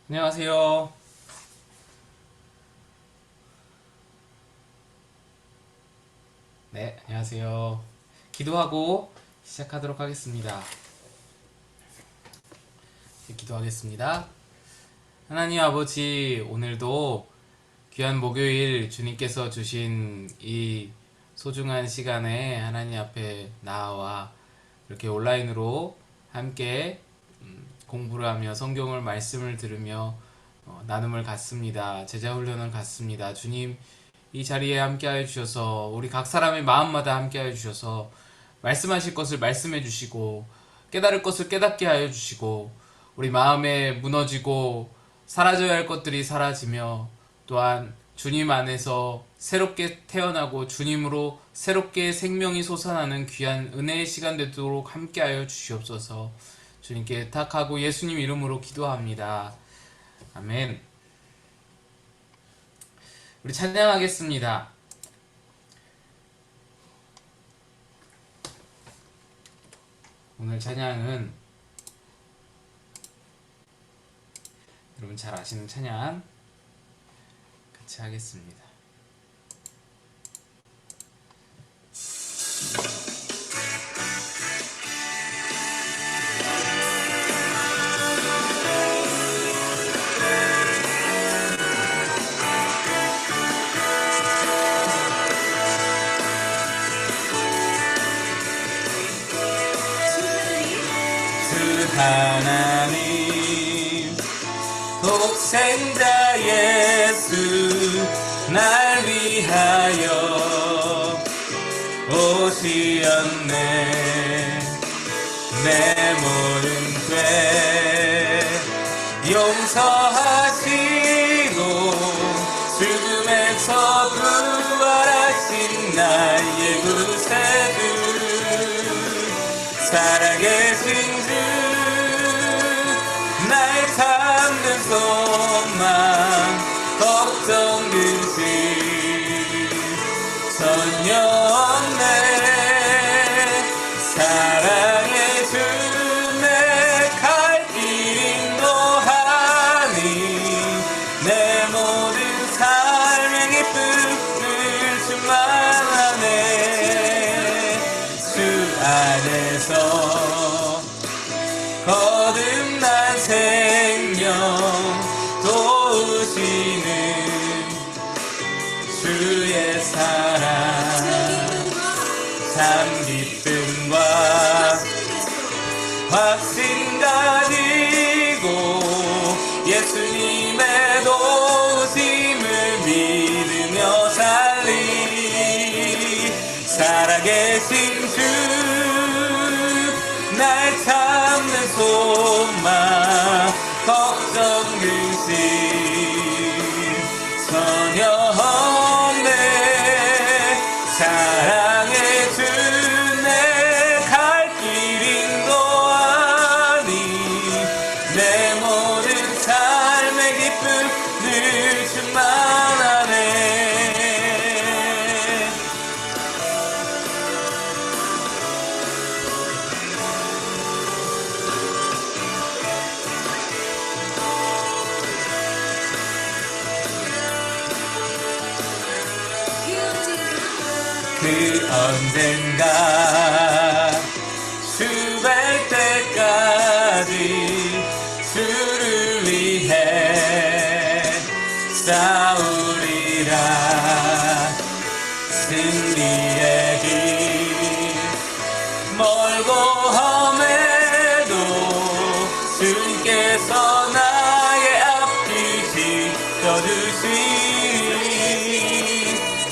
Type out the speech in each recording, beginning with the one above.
안녕하세요. 네, 안녕하세요. 기도하고 시작하도록 하겠습니다. 기도하겠습니다. 하나님 아버지, 오늘도 귀한 목요일 주님께서 주신 이 소중한 시간에 하나님 앞에 나와 이렇게 온라인으로 함께 공부를 하며 성경을 말씀을 들으며 나눔을 갖습니다. 제자 훈련을 갖습니다. 주님, 이 자리에 함께하여 주셔서 우리 각 사람의 마음마다 함께하여 주셔서 말씀하실 것을 말씀해 주시고 깨달을 것을 깨닫게 하여 주시고 우리 마음에 무너지고 사라져야 할 것들이 사라지며 또한 주님 안에서 새롭게 태어나고 주님으로 새롭게 생명이 솟아나는 귀한 은혜의 시간 되도록 함께하여 주시옵소서. 주님께 탁하고 예수님 이름으로 기도합니다. 아멘. 우리 찬양하겠습니다. 오늘 찬양은 여러분 잘 아시는 찬양 같이 하겠습니다. 하나님 독생자 예수 날 위하여 오시었네. 내 모든 죄 용서하시고 죽음에서 부활하신 나의 구세주 살아계신 주 나의 참된 소망 걱정 근심 전혀 없네. 사랑의 주 내 갈 길 인도하니 내 모든 삶의 기쁨을 충만하네. 주 안에서 거듭난 생명 도우시는 주의 사랑 참 기쁨과 확신 가지고 예수님의 도우심을 믿으며 살리 살아계신 주 날 참는 소망 걱정 근심 전혀 없네. 사랑의 주 내 갈 길 인도하니 내 모든 삶의 기쁨 늘 충만하네. 그 언젠가 수백 때까지 주를 위해 싸우리라. 승리의 길 멀고 험해도 주께서 나의 앞길 지켜주시니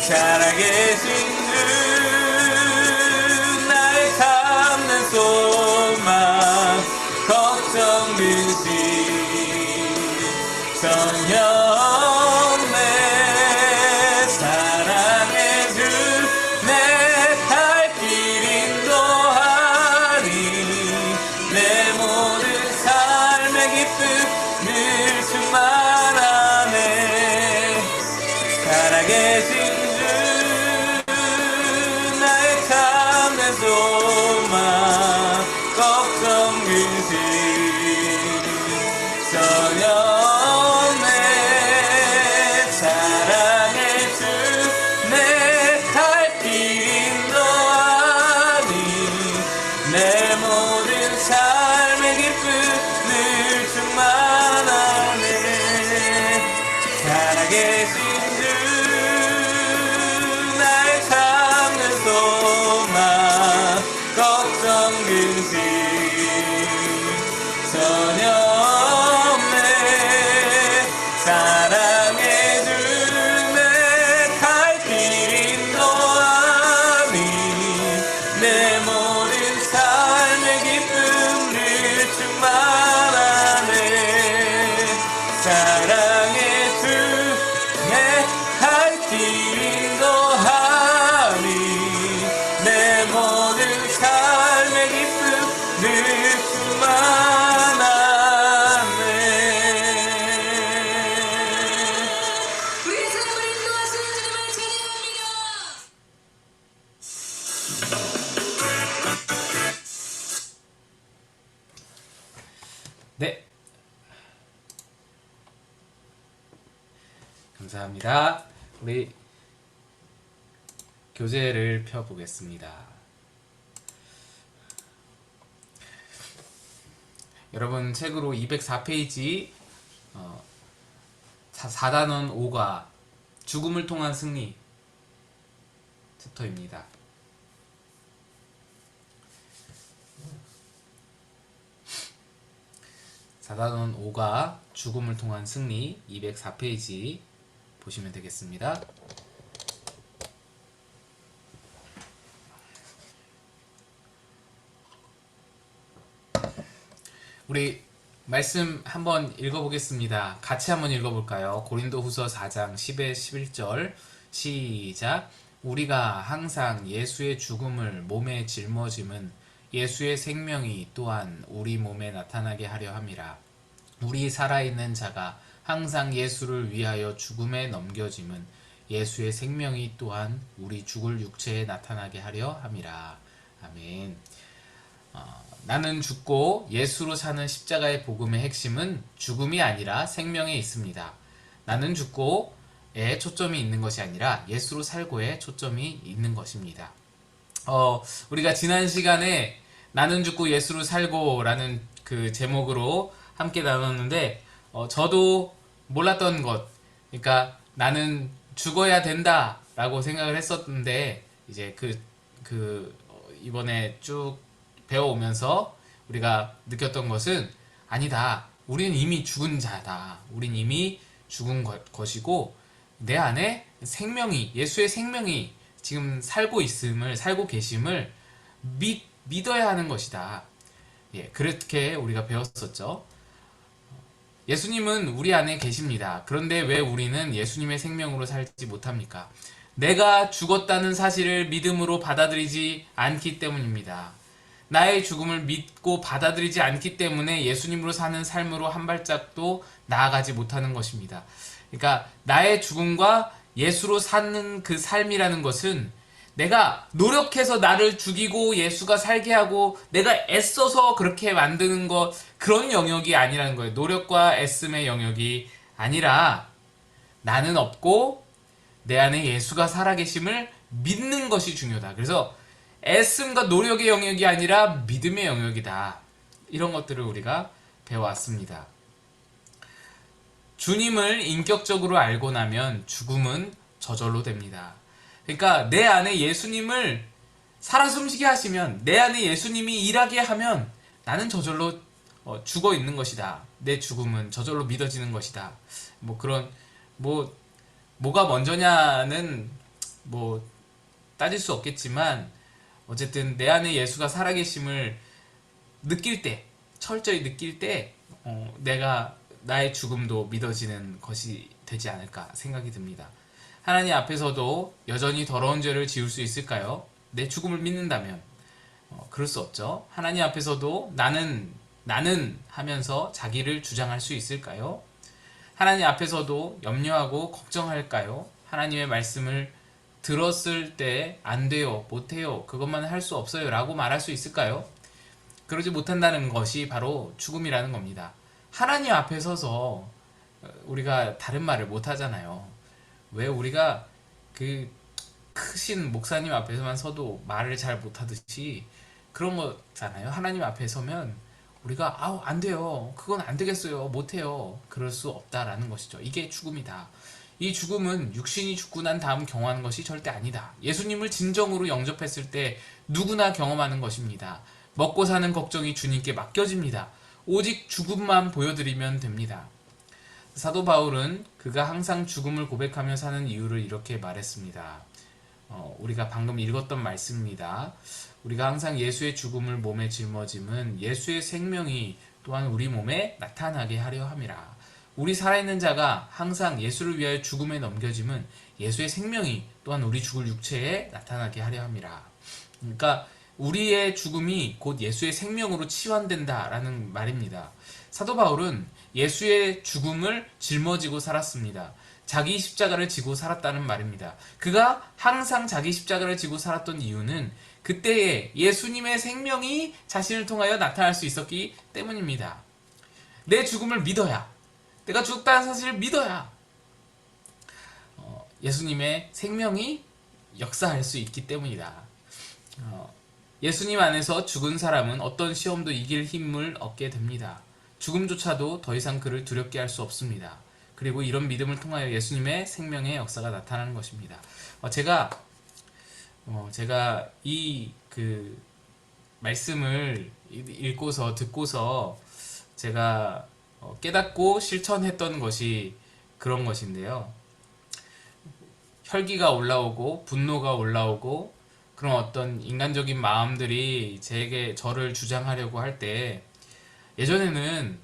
살아계신 주 나의 참는 소망 걱정 근심 전혀 없네. 사랑의 주 내 갈 길 인도하니 내 모든 삶의 기쁨 늘 충만하네. 살아계신 소망 걱정 근심 전혀 전혀 없네. 사랑의 눈에 갈 길인 너 아니. 내 모든 삶의 기쁨을 충만하네. 사랑의 눈에 갈 길인 너 아니. 내 모든 삶의 기쁨을 충만하네. 우리의 삶을 인도하시는 주님을 찬양합니다. 네, 감사합니다. 우리 교재를 펴보겠습니다. 여러분 책으로 204페이지 4단원 5가 죽음을 통한 승리 챕터입니다. 사단원 5가 죽음을 통한 승리 204페이지 보시면 되겠습니다. 우리 말씀 한번 읽어보겠습니다. 같이 한번 읽어볼까요? 고린도후서 4장 10에 11절 시작. 우리가 항상 예수의 죽음을 몸에 짊어짐은 예수의 생명이 또한 우리 몸에 나타나게 하려 함이라. 우리 살아있는 자가 항상 예수를 위하여 죽음에 넘겨짐은 예수의 생명이 또한 우리 죽을 육체에 나타나게 하려 함이라. 아멘. 나는 죽고 예수로 사는 십자가의 복음의 핵심은 죽음이 아니라 생명에 있습니다. 나는 죽고에 초점이 있는 것이 아니라 예수로 살고에 초점이 있는 것입니다. 우리가 지난 시간에 나는 죽고 예수로 살고라는 그 제목으로 함께 나눴는데 저도 몰랐던 것, 그러니까 나는 죽어야 된다라고 생각을 했었는데 이제 이번에 쭉 배워오면서 우리가 느꼈던 것은 아니다. 우리는 이미 죽은 자다. 우린 이미 죽은 것이고 내 안에 생명이, 예수의 생명이 지금 살고 계심을 믿어야 하는 것이다. 예, 그렇게 우리가 배웠었죠. 예수님은 우리 안에 계십니다. 그런데 왜 우리는 예수님의 생명으로 살지 못합니까? 내가 죽었다는 사실을 믿음으로 받아들이지 않기 때문입니다. 나의 죽음을 믿고 받아들이지 않기 때문에 예수님으로 사는 삶으로 한 발짝도 나아가지 못하는 것입니다. 그러니까 나의 죽음과 예수로 사는 그 삶이라는 것은 내가 노력해서 나를 죽이고 예수가 살게 하고 내가 애써서 그렇게 만드는 것, 그런 영역이 아니라는 거예요. 노력과 애씀의 영역이 아니라 나는 없고 내 안에 예수가 살아계심을 믿는 것이 중요하다. 그래서 애씀과 노력의 영역이 아니라 믿음의 영역이다. 이런 것들을 우리가 배워왔습니다. 주님을 인격적으로 알고 나면 죽음은 저절로 됩니다. 그러니까 내 안에 예수님을 살아 숨쉬게 하시면, 내 안에 예수님이 일하게 하면 나는 저절로 죽어 있는 것이다. 내 죽음은 저절로 믿어지는 것이다. 뭐가 먼저냐는 따질 수 없겠지만 어쨌든 내 안에 예수가 살아계심을 느낄 때, 철저히 느낄 때 나의 죽음도 믿어지는 것이 되지 않을까 생각이 듭니다. 하나님 앞에서도 여전히 더러운 죄를 지을 수 있을까요? 내 죽음을 믿는다면 그럴 수 없죠. 하나님 앞에서도 나는 하면서 자기를 주장할 수 있을까요? 하나님 앞에서도 염려하고 걱정할까요? 하나님의 말씀을 들었을 때 안 돼요, 못해요, 그것만 할 수 없어요 라고 말할 수 있을까요? 그러지 못한다는 것이 바로 죽음이라는 겁니다. 하나님 앞에 서서 우리가 다른 말을 못하잖아요. 왜 우리가 그 크신 목사님 앞에서만 서도 말을 잘 못하듯이 그런 거잖아요. 하나님 앞에 서면 우리가 안 돼요, 그건 안 되겠어요, 못해요, 그럴 수 없다라는 것이죠. 이게 죽음이다. 이 죽음은 육신이 죽고 난 다음 경험하는 것이 절대 아니다. 예수님을 진정으로 영접했을 때 누구나 경험하는 것입니다. 먹고 사는 걱정이 주님께 맡겨집니다. 오직 죽음만 보여드리면 됩니다. 사도 바울은 그가 항상 죽음을 고백하며 사는 이유를 이렇게 말했습니다. 우리가 방금 읽었던 말씀입니다. 우리가 항상 예수의 죽음을 몸에 짊어짐은 예수의 생명이 또한 우리 몸에 나타나게 하려 함이라. 우리 살아있는 자가 항상 예수를 위하여 죽음에 넘겨짐은 예수의 생명이 또한 우리 죽을 육체에 나타나게 하려 함이라. 그러니까 우리의 죽음이 곧 예수의 생명으로 치환된다라는 말입니다. 사도 바울은 예수의 죽음을 짊어지고 살았습니다. 자기 십자가를 지고 살았다는 말입니다. 그가 항상 자기 십자가를 지고 살았던 이유는 그때에 예수님의 생명이 자신을 통하여 나타날 수 있었기 때문입니다. 내 죽음을 믿어야, 내가 죽었다는 사실을 믿어야 예수님의 생명이 역사할 수 있기 때문이다. 예수님 안에서 죽은 사람은 어떤 시험도 이길 힘을 얻게 됩니다. 죽음조차도 더 이상 그를 두렵게 할 수 없습니다. 그리고 이런 믿음을 통하여 예수님의 생명의 역사가 나타나는 것입니다. 제가 이 말씀을 읽고서 듣고서 제가 깨닫고 실천했던 것이 그런 것인데요. 혈기가 올라오고 분노가 올라오고 그런 어떤 인간적인 마음들이 저를 주장하려고 할 때 예전에는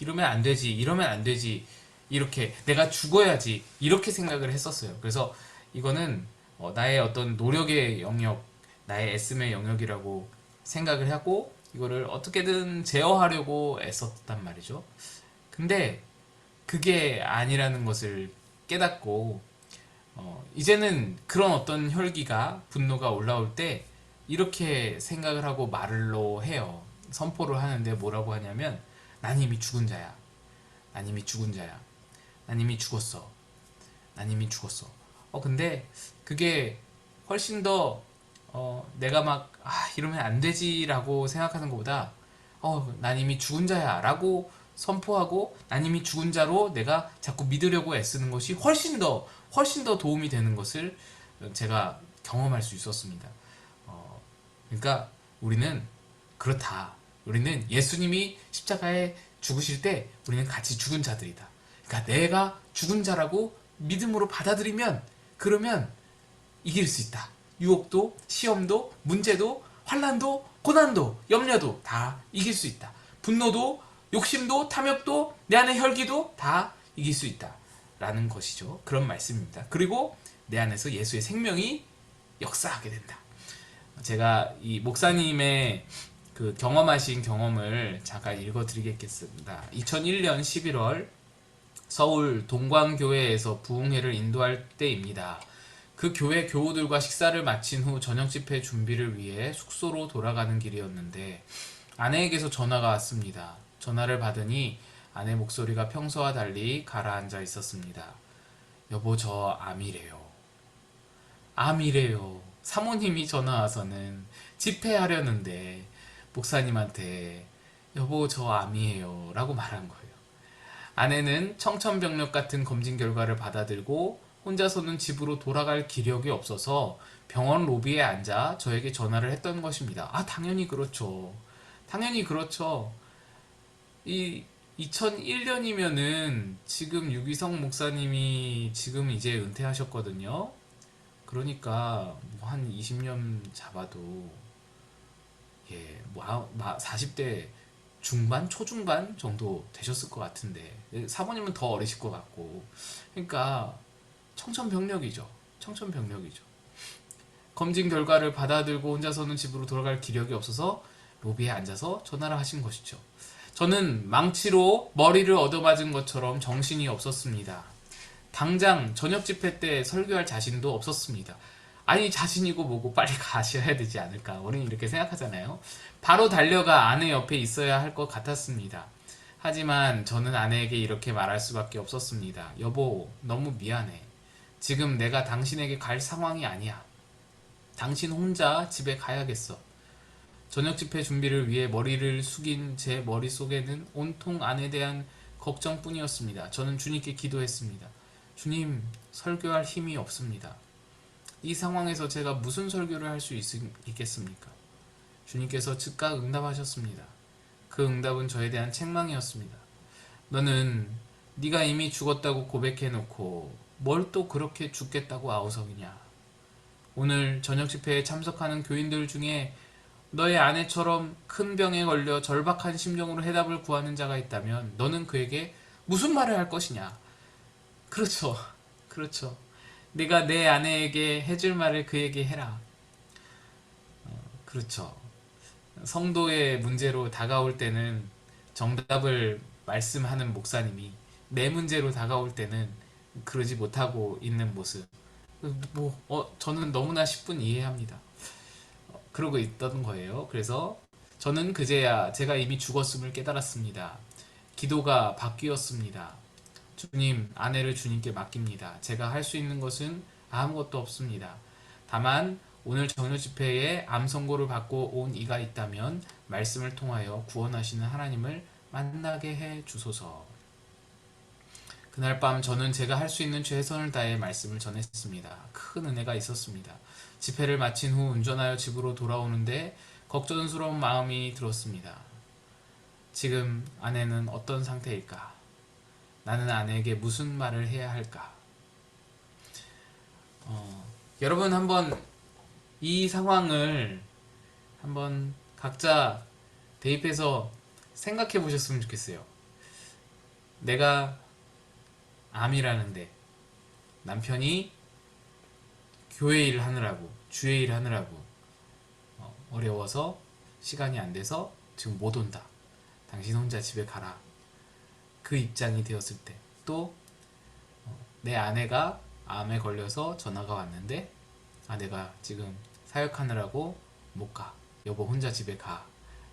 이러면 안 되지, 이러면 안 되지, 이렇게 내가 죽어야지 이렇게 생각을 했었어요. 그래서 이거는 나의 어떤 노력의 영역, 나의 애씀의 영역이라고 생각을 하고 이거를 어떻게든 제어하려고 애썼단 말이죠. 근데 그게 아니라는 것을 깨닫고 이제는 그런 어떤 혈기가 분노가 올라올 때 이렇게 생각을 하고 말로 해요. 선포를 하는데 뭐라고 하냐면 난 이미 죽은 자야. 난 이미 죽은 자야. 난 이미 죽었어. 난 이미 죽었어. 근데 그게 훨씬 더 내가 막 이러면 안 되지라고 생각하는 것보다 난 이미 죽은 자야 라고 선포하고 난 이미 죽은 자로 내가 자꾸 믿으려고 애쓰는 것이 훨씬 더 도움이 되는 것을 제가 경험할 수 있었습니다. 그러니까 우리는 그렇다. 우리는 예수님이 십자가에 죽으실 때 우리는 같이 죽은 자들이다. 그러니까 내가 죽은 자라고 믿음으로 받아들이면 그러면 이길 수 있다. 유혹도, 시험도, 문제도, 환난도, 고난도, 염려도 다 이길 수 있다. 분노도, 욕심도, 탐욕도, 내 안의 혈기도 다 이길 수 있다. 라는 것이죠. 그런 말씀입니다. 그리고 내 안에서 예수의 생명이 역사하게 된다. 제가 이 목사님의 경험하신 경험을 잠깐 읽어드리겠습니다. 2001년 11월 서울 동광교회에서 부흥회를 인도할 때입니다. 그 교회 교우들과 식사를 마친 후 저녁 집회 준비를 위해 숙소로 돌아가는 길이었는데 아내에게서 전화가 왔습니다. 전화를 받으니 아내 목소리가 평소와 달리 가라앉아 있었습니다. 여보, 저 암이래요. 암이래요. 사모님이 전화 와서는 집회하려는데 목사님한테 여보, 저 암이에요 라고 말한 거예요. 아내는 청천벽력 같은 검진 결과를 받아들고 혼자서는 집으로 돌아갈 기력이 없어서 병원 로비에 앉아 저에게 전화를 했던 것입니다. 당연히 그렇죠. 당연히 그렇죠. 이 2001년이면은 지금 유기성 목사님이 지금 이제 은퇴하셨거든요. 그러니까 한 20년 잡아도 40대 중반, 초중반 정도 되셨을 것 같은데 사모님은 더 어리실 것 같고 그러니까 청천벽력이죠. 청천벽력이죠. 검진 결과를 받아들고 혼자서는 집으로 돌아갈 기력이 없어서 로비에 앉아서 전화를 하신 것이죠. 저는 망치로 머리를 얻어맞은 것처럼 정신이 없었습니다. 당장 저녁 집회 때 설교할 자신도 없었습니다. 아니 자신이고 뭐고 빨리 가셔야 되지 않을까 우리는 이렇게 생각하잖아요. 바로 달려가 아내 옆에 있어야 할 것 같았습니다. 하지만 저는 아내에게 이렇게 말할 수밖에 없었습니다. 여보, 너무 미안해. 지금 내가 당신에게 갈 상황이 아니야. 당신 혼자 집에 가야겠어. 저녁 집회 준비를 위해 머리를 숙인 제 머릿속에는 온통 아내에 대한 걱정뿐이었습니다. 저는 주님께 기도했습니다. 주님, 설교할 힘이 없습니다. 이 상황에서 제가 무슨 설교를 할 수 있겠습니까? 주님께서 즉각 응답하셨습니다. 그 응답은 저에 대한 책망이었습니다. 너는 네가 이미 죽었다고 고백해놓고 뭘 또 그렇게 죽겠다고 아우성이냐. 오늘 저녁 집회에 참석하는 교인들 중에 너의 아내처럼 큰 병에 걸려 절박한 심정으로 해답을 구하는 자가 있다면 너는 그에게 무슨 말을 할 것이냐. 그렇죠. 그렇죠. 내가 내 아내에게 해줄 말을 그에게 해라. 그렇죠. 성도의 문제로 다가올 때는 정답을 말씀하는 목사님이 내 문제로 다가올 때는 그러지 못하고 있는 모습. 저는 너무나 10분 이해합니다. 그러고 있던 거예요. 그래서 저는 그제야 제가 이미 죽었음을 깨달았습니다. 기도가 바뀌었습니다. 주님, 아내를 주님께 맡깁니다. 제가 할 수 있는 것은 아무것도 없습니다. 다만 오늘 정료 집회에 암 선고를 받고 온 이가 있다면 말씀을 통하여 구원하시는 하나님을 만나게 해 주소서. 그날 밤 저는 제가 할 수 있는 최선을 다해 말씀을 전했습니다. 큰 은혜가 있었습니다. 집회를 마친 후 운전하여 집으로 돌아오는데 걱정스러운 마음이 들었습니다. 지금 아내는 어떤 상태일까? 나는 아내에게 무슨 말을 해야 할까? 여러분 한번 이 상황을 한번 각자 대입해서 생각해 보셨으면 좋겠어요. 내가 암이라는데 남편이 교회 일 하느라고 주의 일 하느라고 어려워서 시간이 안 돼서 지금 못 온다. 당신 혼자 집에 가라. 그 입장이 되었을 때 또 내 아내가 암에 걸려서 전화가 왔는데 아내가 지금 사역하느라고 못 가. 여보 혼자 집에 가.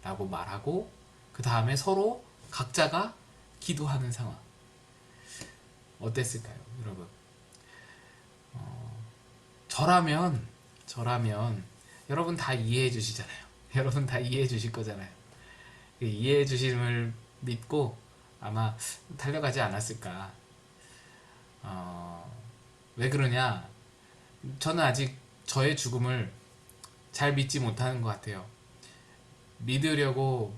라고 말하고 그 다음에 서로 각자가 기도하는 상황. 어땠을까요, 여러분? 저라면 여러분 다 이해해 주시잖아요. 여러분 다 이해해 주실 거잖아요. 그 이해해 주심을 믿고 아마 달려가지 않았을까. 왜 그러냐? 저는 아직 저의 죽음을 잘 믿지 못하는 것 같아요. 믿으려고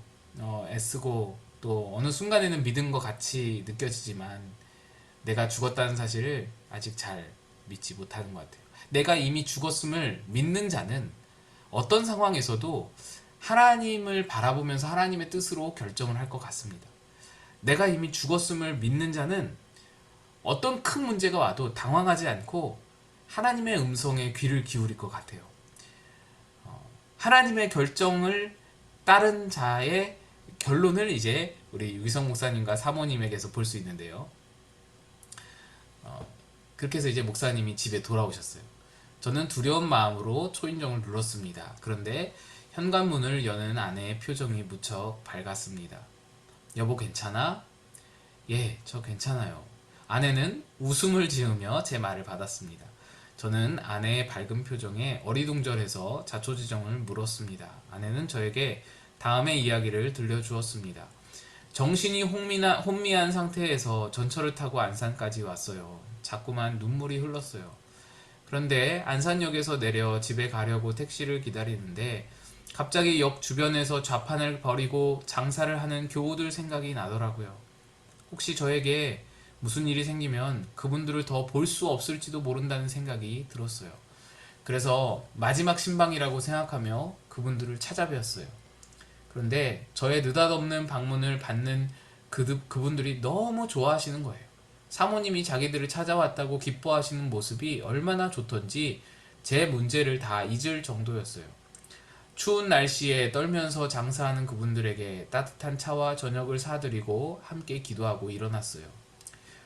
애쓰고 또 어느 순간에는 믿은 것 같이 느껴지지만 내가 죽었다는 사실을 아직 잘 믿지 못하는 것 같아요. 내가 이미 죽었음을 믿는 자는 어떤 상황에서도 하나님을 바라보면서 하나님의 뜻으로 결정을 할 것 같습니다. 내가 이미 죽었음을 믿는 자는 어떤 큰 문제가 와도 당황하지 않고 하나님의 음성에 귀를 기울일 것 같아요. 하나님의 결정을 따른 자의 결론을 이제 우리 유기성 목사님과 사모님에게서 볼 수 있는데요. 그렇게 해서 이제 목사님이 집에 돌아오셨어요. 저는 두려운 마음으로 초인종을 눌렀습니다. 그런데 현관문을 여는 아내의 표정이 무척 밝았습니다. 여보 괜찮아? 예, 저 괜찮아요. 아내는 웃음을 지으며 제 말을 받았습니다. 저는 아내의 밝은 표정에 어리둥절해서 자초지종을 물었습니다. 아내는 저에게 다음의 이야기를 들려주었습니다. 정신이 혼미한 상태에서 전철을 타고 안산까지 왔어요. 자꾸만 눈물이 흘렀어요. 그런데 안산역에서 내려 집에 가려고 택시를 기다리는데 갑자기 역 주변에서 좌판을 벌이고 장사를 하는 교우들 생각이 나더라고요. 혹시 저에게 무슨 일이 생기면 그분들을 더 볼 수 없을지도 모른다는 생각이 들었어요. 그래서 마지막 신방이라고 생각하며 그분들을 찾아뵈었어요. 그런데 저의 느닷없는 방문을 받는 그분들이 너무 좋아하시는 거예요. 사모님이 자기들을 찾아왔다고 기뻐하시는 모습이 얼마나 좋던지 제 문제를 다 잊을 정도였어요. 추운 날씨에 떨면서 장사하는 그분들에게 따뜻한 차와 저녁을 사드리고 함께 기도하고 일어났어요.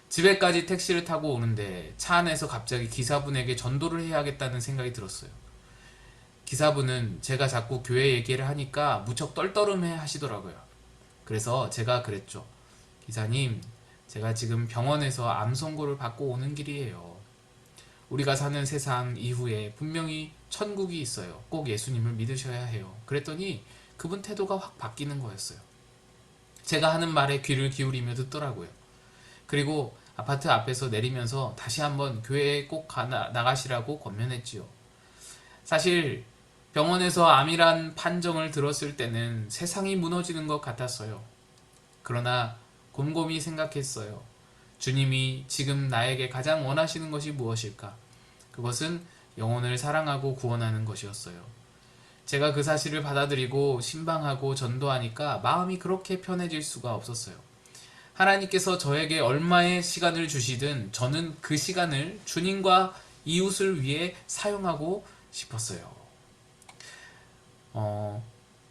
집에까지 택시를 타고 오는데 차 안에서 갑자기 기사분에게 전도를 해야겠다는 생각이 들었어요. 기사분은 제가 자꾸 교회 얘기를 하니까 무척 떨떠름해 하시더라고요. 그래서 제가 그랬죠. 기사님, 제가 지금 병원에서 암 선고를 받고 오는 길이에요. 우리가 사는 세상 이후에 분명히 천국이 있어요. 꼭 예수님을 믿으셔야 해요. 그랬더니 그분 태도가 확 바뀌는 거였어요. 제가 하는 말에 귀를 기울이며 듣더라고요. 그리고 아파트 앞에서 내리면서 다시 한번 교회에 꼭 나가시라고 권면했지요. 사실 병원에서 암이란 판정을 들었을 때는 세상이 무너지는 것 같았어요. 그러나 곰곰이 생각했어요. 주님이 지금 나에게 가장 원하시는 것이 무엇일까? 그것은 영혼을 사랑하고 구원하는 것이었어요. 제가 그 사실을 받아들이고 신방하고 전도하니까 마음이 그렇게 편해질 수가 없었어요. 하나님께서 저에게 얼마의 시간을 주시든 저는 그 시간을 주님과 이웃을 위해 사용하고 싶었어요.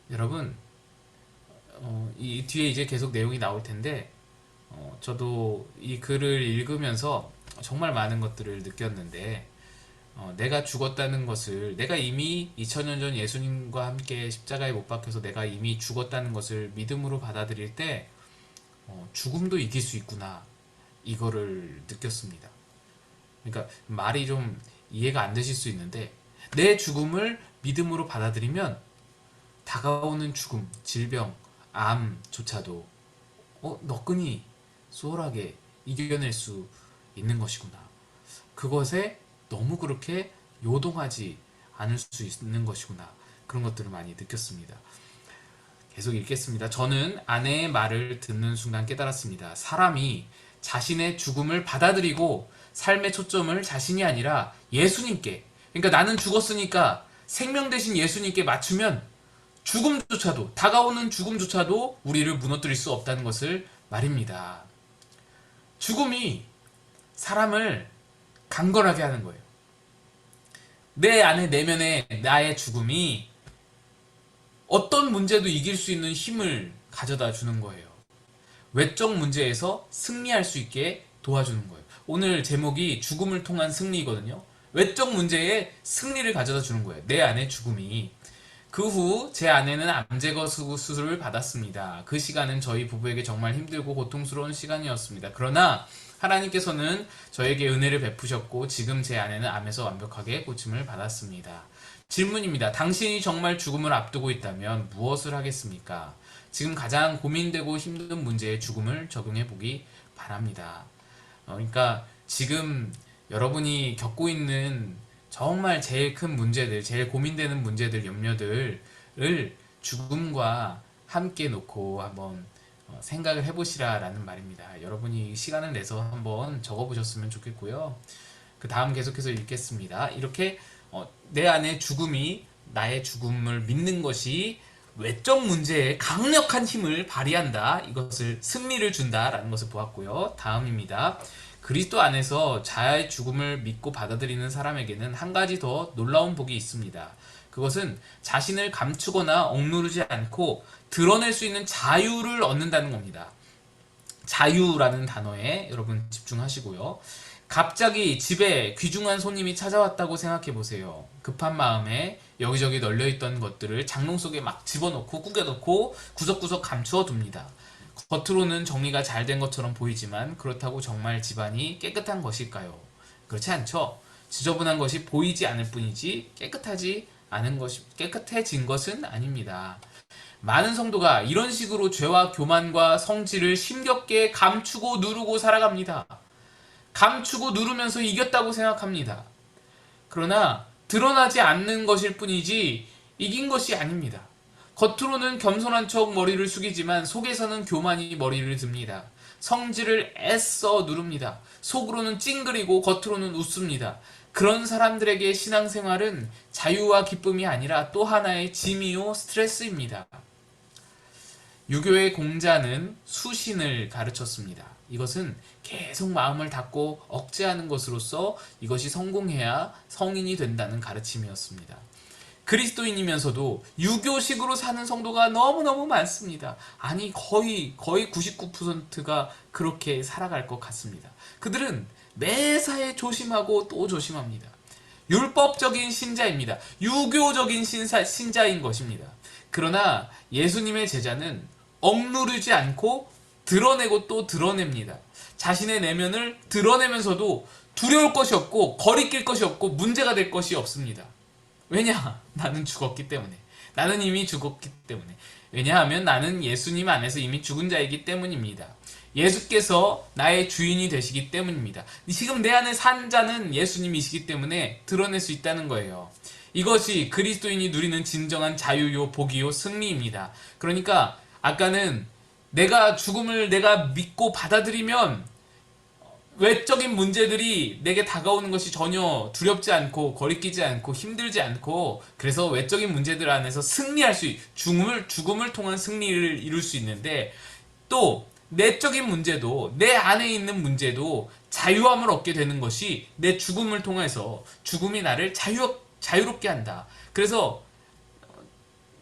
여러분, 이 뒤에 이제 계속 내용이 나올 텐데, 저도 이 글을 읽으면서 정말 많은 것들을 느꼈는데, 내가 죽었다는 것을, 내가 이미 2000년 전 예수님과 함께 십자가에 못 박혀서 내가 이미 죽었다는 것을 믿음으로 받아들일 때, 죽음도 이길 수 있구나, 이거를 느꼈습니다. 그러니까 말이 좀 이해가 안 되실 수 있는데, 내 죽음을 믿음으로 받아들이면 다가오는 죽음, 질병, 암조차도 너끈히 수월하게 이겨낼 수 있는 것이구나. 그것에 너무 그렇게 요동하지 않을 수 있는 것이구나. 그런 것들을 많이 느꼈습니다. 계속 읽겠습니다. 저는 아내의 말을 듣는 순간 깨달았습니다. 사람이 자신의 죽음을 받아들이고 삶의 초점을 자신이 아니라 예수님께, 그러니까 나는 죽었으니까 생명 대신 예수님께 맞추면 죽음조차도, 다가오는 죽음조차도 우리를 무너뜨릴 수 없다는 것을 말입니다. 죽음이 사람을 강건하게 하는 거예요. 내 안에 내면의 나의 죽음이 어떤 문제도 이길 수 있는 힘을 가져다 주는 거예요. 외적 문제에서 승리할 수 있게 도와주는 거예요. 오늘 제목이 죽음을 통한 승리거든요. 외적 문제에 승리를 가져다 주는 거예요. 내 안의 죽음이. 그 후 제 아내는 암 제거 수술을 받았습니다. 그 시간은 저희 부부에게 정말 힘들고 고통스러운 시간이었습니다. 그러나 하나님께서는 저에게 은혜를 베푸셨고 지금 제 아내는 암에서 완벽하게 고침을 받았습니다. 질문입니다. 당신이 정말 죽음을 앞두고 있다면 무엇을 하겠습니까? 지금 가장 고민되고 힘든 문제에 죽음을 적용해 보기 바랍니다. 그러니까 지금 여러분이 겪고 있는 정말 제일 큰 문제들, 제일 고민되는 문제들, 염려들을 죽음과 함께 놓고 한번 생각을 해보시라라는 말입니다. 여러분이 시간을 내서 한번 적어보셨으면 좋겠고요. 그 다음 계속해서 읽겠습니다. 이렇게 내 안에 죽음이 나의 죽음을 믿는 것이 외적 문제에 강력한 힘을 발휘한다. 이것을 승리를 준다라는 것을 보았고요. 다음입니다. 그리스도 안에서 자아의 죽음을 믿고 받아들이는 사람에게는 한 가지 더 놀라운 복이 있습니다. 그것은 자신을 감추거나 억누르지 않고 드러낼 수 있는 자유를 얻는다는 겁니다. 자유라는 단어에 여러분 집중하시고요. 갑자기 집에 귀중한 손님이 찾아왔다고 생각해 보세요. 급한 마음에 여기저기 널려있던 것들을 장롱 속에 막 집어넣고 구겨넣고 구석구석 감추어 둡니다. 겉으로는 정리가 잘 된 것처럼 보이지만 그렇다고 정말 집안이 깨끗한 것일까요? 그렇지 않죠. 지저분한 것이 보이지 않을 뿐이지 깨끗해진 것은 아닙니다. 많은 성도가 이런 식으로 죄와 교만과 성질을 힘겹게 감추고 누르고 살아갑니다. 감추고 누르면서 이겼다고 생각합니다. 그러나 드러나지 않는 것일 뿐이지 이긴 것이 아닙니다. 겉으로는 겸손한 척 머리를 숙이지만 속에서는 교만이 머리를 듭니다. 성질을 애써 누릅니다. 속으로는 찡그리고 겉으로는 웃습니다. 그런 사람들에게 신앙생활은 자유와 기쁨이 아니라 또 하나의 짐이요 스트레스입니다. 유교의 공자는 수신을 가르쳤습니다. 이것은 계속 마음을 닫고 억제하는 것으로서 이것이 성공해야 성인이 된다는 가르침이었습니다. 그리스도인이면서도 유교식으로 사는 성도가 너무너무 많습니다. 아니 거의 99%가 그렇게 살아갈 것 같습니다. 그들은 매사에 조심하고 또 조심합니다. 율법적인 신자입니다. 유교적인 신자인 것입니다. 그러나 예수님의 제자는 억누르지 않고 드러내고 또 드러냅니다. 자신의 내면을 드러내면서도 두려울 것이 없고 거리낄 것이 없고 문제가 될 것이 없습니다. 왜냐? 나는 죽었기 때문에. 나는 이미 죽었기 때문에. 왜냐하면 나는 예수님 안에서 이미 죽은 자이기 때문입니다. 예수께서 나의 주인이 되시기 때문입니다. 지금 내 안에 산 자는 예수님이시기 때문에 드러낼 수 있다는 거예요. 이것이 그리스도인이 누리는 진정한 자유요 복이요 승리입니다. 그러니까 아까는 내가 죽음을 내가 믿고 받아들이면 외적인 문제들이 내게 다가오는 것이 전혀 두렵지 않고 거리끼지 않고 힘들지 않고, 그래서 외적인 문제들 안에서 승리할 수 죽음을 통한 승리를 이룰 수 있는데, 또 내적인 문제도, 내 안에 있는 문제도 자유함을 얻게 되는 것이 내 죽음을 통해서, 죽음이 나를 자유롭게 한다. 그래서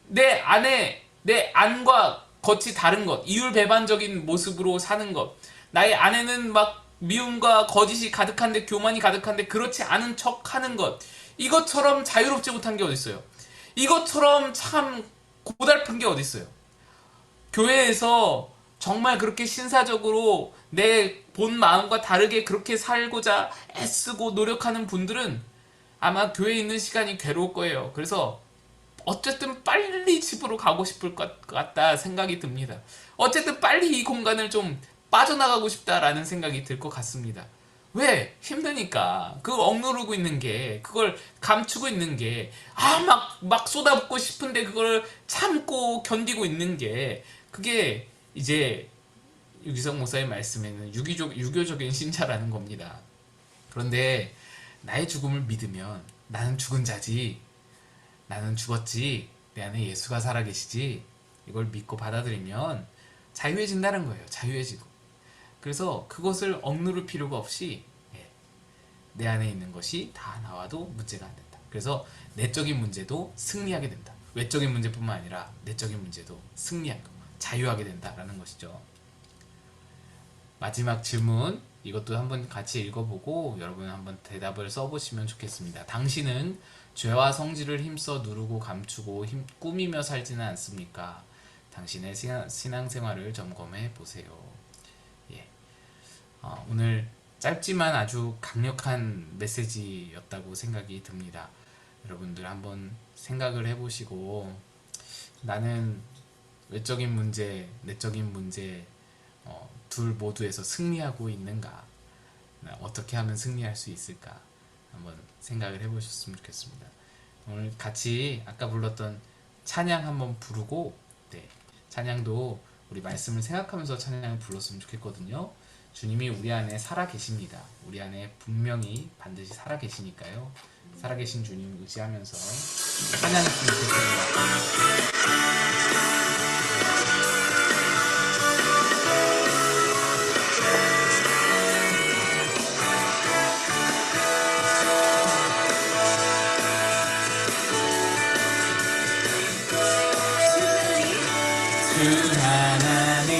내 안에, 내 안과 겉이 다른 것, 이율배반적인 모습으로 사는 것, 나의 안에는 막 미움과 거짓이 가득한데, 교만이 가득한데 그렇지 않은 척 하는 것, 이것처럼 자유롭지 못한 게 어딨어요. 이것처럼 참 고달픈 게 어딨어요. 교회에서 정말 그렇게 신사적으로 내 본 마음과 다르게 그렇게 살고자 애쓰고 노력하는 분들은 아마 교회에 있는 시간이 괴로울 거예요. 그래서 어쨌든 빨리 집으로 가고 싶을 것 같다 생각이 듭니다. 어쨌든 빨리 이 공간을 좀 빠져나가고 싶다라는 생각이 들 것 같습니다. 왜? 힘드니까. 그 억누르고 있는 게, 그걸 감추고 있는 게, 막 쏟아붓고 싶은데 그걸 참고 견디고 있는 게, 그게 이제 유기성 목사의 말씀에는 유교적인 신자라는 겁니다. 그런데 나의 죽음을 믿으면 나는 죽은 자지, 나는 죽었지, 내 안에 예수가 살아계시지, 이걸 믿고 받아들이면 자유해진다는 거예요. 자유해지고. 그래서 그것을 억누를 필요가 없이 내 안에 있는 것이 다 나와도 문제가 안 된다. 그래서 내적인 문제도 승리하게 된다. 외적인 문제뿐만 아니라 내적인 문제도 승리하고 자유하게 된다라는 것이죠. 마지막 질문, 이것도 한번 같이 읽어보고 여러분 한번 대답을 써보시면 좋겠습니다. 당신은 죄와 성질을 힘써 누르고 감추고 꾸미며 살지는 않습니까? 당신의 신앙생활을 점검해 보세요. 예. 오늘 짧지만 아주 강력한 메시지였다고 생각이 듭니다. 여러분들 한번 생각을 해보시고, 나는 외적인 문제, 내적인 문제 둘 모두에서 승리하고 있는가? 어떻게 하면 승리할 수 있을까? 한번 생각을 해보셨으면 좋겠습니다. 오늘 같이 아까 불렀던 찬양 한번 부르고, 찬양도 우리 말씀을 생각하면서 찬양을 불렀으면 좋겠거든요. 주님이 우리 안에 살아 계십니다. 우리 안에 분명히 반드시 살아 계시니까요. 살아계신 주님 의지하면서 찬양했으면 좋겠습니다. 주 하나님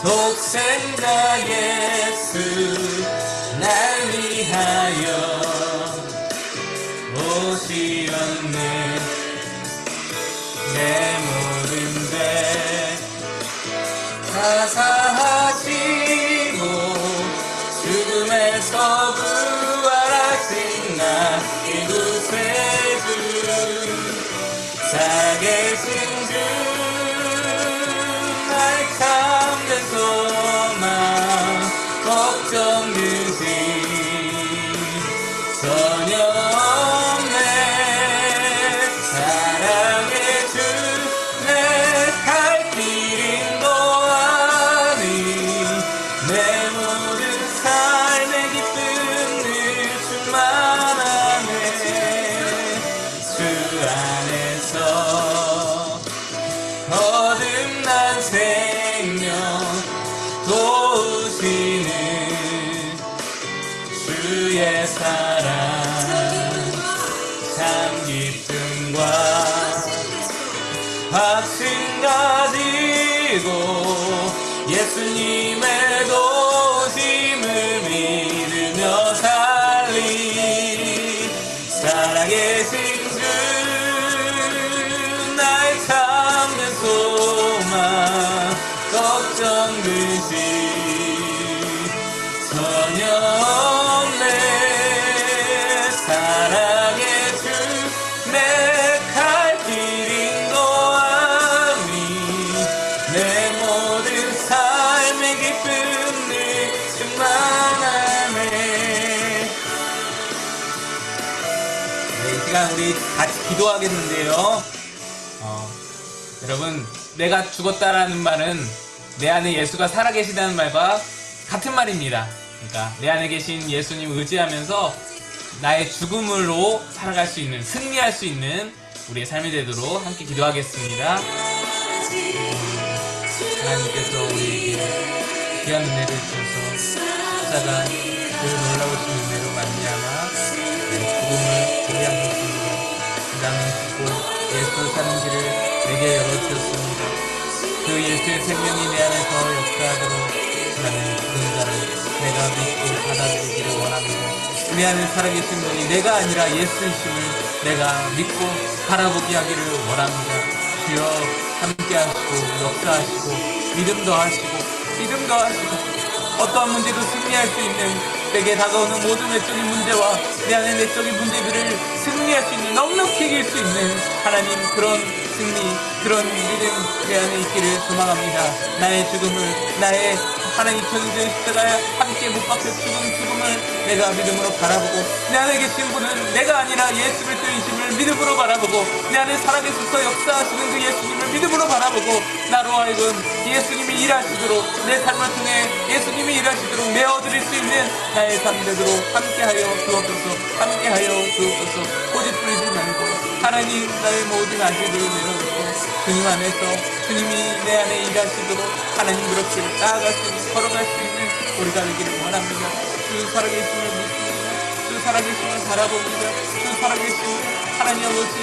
독생자 예수 날 위하여 오시었네. 내 모든 죄 다 사하시고 죽음에서 부활하신 나 이곳에 주 살아계신 주 나의 참된 소망 걱정되지 전혀 없네. 사랑의 주 내 갈 길인 거 아니 내 모든 삶의 기쁨 늘 충만하네. 주 안에서 거듭난 생명 도우시는 주의 사랑 참 기쁨과 확신 가지고 예수님의 도우심을 믿으며 살리 살아계신 주 나의 참된 소망 걱정되지 전혀 없네. 사랑의 주 내 갈 길인 거 아니 내 모든 삶의 기쁨 늘 충만하네. 시간 우리 같이 기도하겠는데요. 여러분, 내가 죽었다라는 말은 내 안에 예수가 살아계시다는 말과 같은 말입니다. 그러니까 내 안에 계신 예수님 의지하면서 나의 죽음으로 살아갈 수 있는, 승리할 수 있는 우리의 삶이 되도록 함께 기도하겠습니다. 하나님께서 우리에게 귀한 은혜를 주셔서 십자가 그 놀라우신 은혜로 말미암아 내 죽음을 포기하셨습니다. 인간은 죽고 예수 사는 길을 내게 열어주셨습니다. 그 예수의 생명이 내 안에서 역사하도록 나는 죽은 자를 내가 믿고 받아들이기를 원합니다. 내 안에 살아계신 분이 내가 아니라 예수이심을 내가 믿고 바라보게 하기를 원합니다. 주여 함께하시고 역사하시고 믿음 더하시고 어떠한 문제도 승리할 수 있는 내게 다가오는 모든 외적인 문제와 내 안의 내적인 문제들을 승리할 수 있는, 넉넉히 이길 수 있는 하나님, 그런 승리, 그런 믿음 내 안에 있기를 소망합니다. 나의 죽음을, 나의 하나님 천주의 십자가에 함께 못 박혀 죽음을 내가 믿음으로 바라보고, 내 안에 계신 분은 내가 아니라 예수 그리스도이심을 믿음으로 바라보고, 내 안에 살아계셔서 역사하시는 그 예수님을 믿음으로 바라보고, 나로 하여금 예수님이 일하시도록, 내 삶을 통해 예수님이 일하시도록 메어드릴 수 있는 나의 삶 되도록 함께하여 주옵소서. 고집 부리지 말고 하나님, 나의 모든 안식을 내려놓고 주님 안에서 주님이 내 안에 일하시도록 하나님 그렇게 나아갈 수 있는, 걸어갈 수 있는 우리가 되기를 원합니다. 주 살아계심을 믿습니다. 주 살아계심을 바라봅니다. 주 살아계심을 하나님 아버지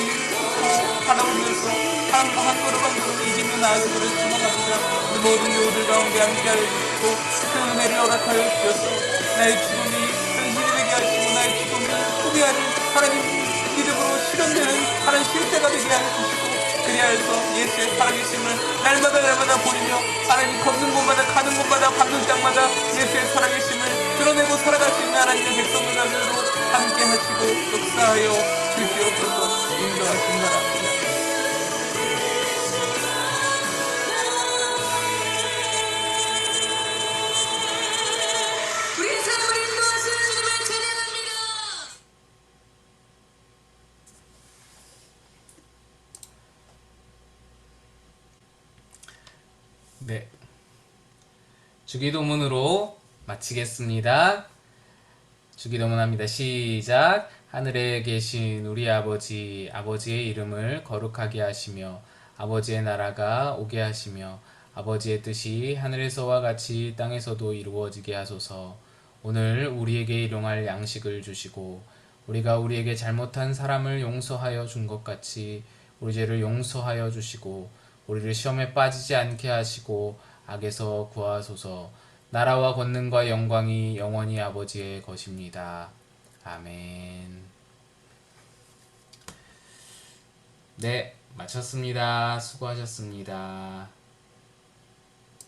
바라보면서 한 걸음 한 걸음 이기며 나아가기를 소망합니다. 우리 모든 교우들 가운데 함께하여 주시고 그 은혜를 허락하여 주셔서 나의 죽음이 현실이 되게 하시고 나의 죽음이 포기하는 하나님 믿음으로 실현되는 하나님 실제가 되게 하여 주시고, 그리하여서 예수의 살아계심을 날마다 보이며 하나님 걷는 곳마다 가는 곳마다 밟는 땅마다 예수의 살아계심을 드러내고 살아갈 수 있는 하나님의 백성들 가운데로 함께 하시고 역사하여 주시옵소서. 인도하신 바랍니다. 우리의 삶을 인도하시는 주님을 찬양합니다. 네, 주기도문으로 마치겠습니다. 주기도문 합니다. 시작. 하늘에 계신 우리 아버지, 아버지의 이름을 거룩하게 하시며 아버지의 나라가 오게 하시며 아버지의 뜻이 하늘에서와 같이 땅에서도 이루어지게 하소서. 오늘 우리에게 일용할 양식을 주시고 우리가 우리에게 잘못한 사람을 용서하여 준 것 같이 우리 죄를 용서하여 주시고 우리를 시험에 빠지지 않게 하시고 악에서 구하소서. 나라와 권능과 영광이 영원히 아버지의 것입니다. 아멘. 네, 마쳤습니다. 수고하셨습니다.